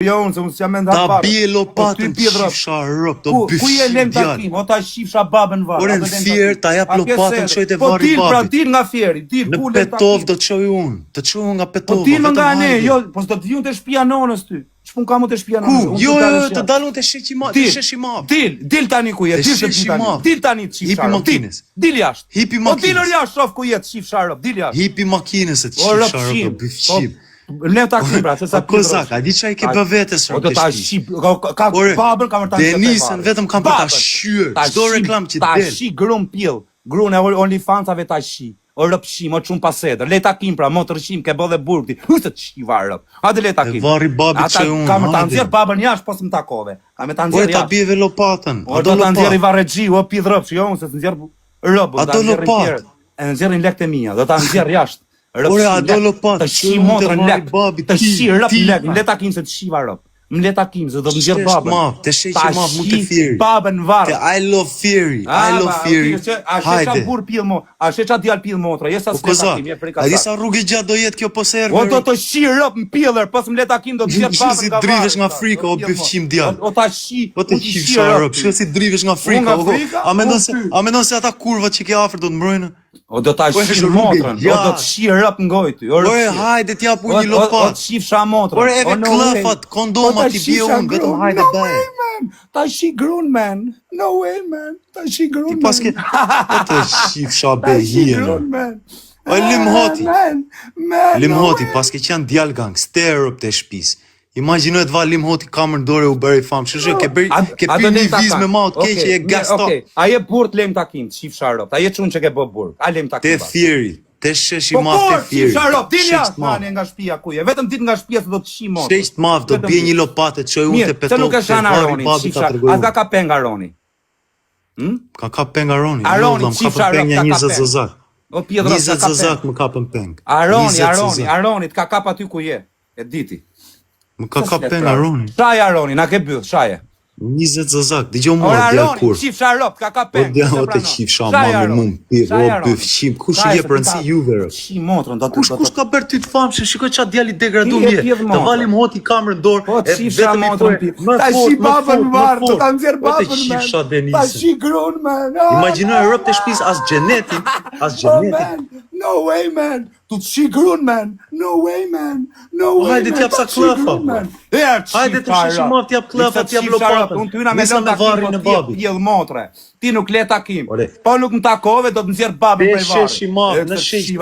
Jo, unë se unë s'jam me ndarë Ta bje lopatën të shifsha rëp, të ku je lem takim, o ta shifsha babën varë. Ore në fjerë, ta jap lopatën qojt e vari babit. Pra dil nga fjeri, dil ku lem takim. Në Petov do të qoj unë, të qoj unë nga Petov. Po dil nga ne, jo, po s'do të vjun të shpia nonës ty. Shpun ka mu të shpia nonës. Ku? Jo, të dalun të sheshi ma. Dil tani ku je, dil tani të shifsha rëp. Dil jashtë. Hipi makinës. Po dilër jashtë, shof ku je të shifsha rëp, dil jashtë. Hipi makinës e të shifsha rëp, do bëfqim. Ne takim pra, se sa Kozak, a di çaj ke bë vetes rrok të shqip. Ka babën kam vërtet. Denisën vetëm kam për ta shqyr. Çdo reklam që del. Ta shi grum pill, gruan e OnlyFans-ave ta shi. O rëpshim, o çun pasedër. Le takim pra, mo të rëshim ke bë dhe burgti. Hysë të shqivar rëp. Hajde le takim. E varri babit që unë. Kam ta nxjerr babën jashtë pas më takove. Kam ta nxjerr jashtë. Po ta bjeve lopatën. O do ta nxjerr i varrexhi, o pi rrëpsh, jo, se të nxjerr rrobën. Ato lopatë. E nxjerrin lekët e mia, do ta nxjerr jashtë. Ore, a do lopat, të shi motrën lek, të shi rëp lek, më le takim se të shiva rëp, më le takim se do të nxjerr babën. Të sheqe maf, mu të fjeri. Babën varë. I love fjeri, A sheqa bur pil mo, a sheqa djal pil motra, jesa s'le takim, je prej kasat. A disa rrugë gjatë do jetë kjo poserve? O do të shi rëp në pilër, pas më le takim do të nxjerr babën nga varë. Si drivesh nga frika, o bëfqim djal. O ta shi, o të shifsha rëp, shkë si drivesh nga frika. A mendon se ata kurvat që ke afër do të mbrojnë? O do ta shi motrën, o do të shi rëp ngoj ty. Ore, hajde t'jap unë një lopat. O të shifsha motrën. Ore, eve klëfat, kondomat i bje unë, vetëm hajde bëj. Ta shi grun, man. No way, man. Ta shi grun, man. Ti paske, o të shifsha behien. O limhoti, paske që janë djall gangster rëp të shpis. Imagjinoj të va limhoti kamër në dore u bëri famë. Shëshë, ke pi një viz me maut keqe e gaston. Okej, aje burë të lem takim, të shifsha rëp. Aje qunë që ke bë burë. A lem takim. Te fjeri, te sheshi maf te fjeri. Shifsha rëp, dil jashtë mani nga shpia kuje. Vetëm dit nga shpia se do të shi motë. Shesht maf, do të bje një lopate që unë të Petov. Se nuk e shanë Aroni, shifsha. A ka ka penga Aroni? Ka penga Aroni. Aroni, shifsha rëp, ka ka penga. O pjedra ka ka penga. 20 zëzak më kapën peng. Aroni, të ka kap aty ku je. E diti. Më ka peng Aroni. Shaje Aroni, na ke byll, shaje. 20 zëzak, digjo më djallë kur. Aroni, qifsha rëp, ka peng. O të qifsha ma me mund, o bëfqim, kush i je për nësi juve rëp? Shi motrën, do të... Kush ka bërë ty të famë, që shikoj qatë djali degradu mje, të valim hoti kamër në dorë, e vetëm i për... Ta shi babën varë, të ta nëzirë babën, man. Ta shi grunë, man. Imaginoj rëp të shpis as gjenetin, No way, man. Tu të shi grun, man. No way, man. No way, man. Hajde t'jap sa klëfa, man. Hajde të shishi maf t'jap klëfa, t'jap lopatën. Unë t'yna me lëm takim, do t'jep pjellë motre. Ti nuk le takim. Po nuk më takove, do të nëzjerë babën prej varë. Sheshi maf, në sheshi.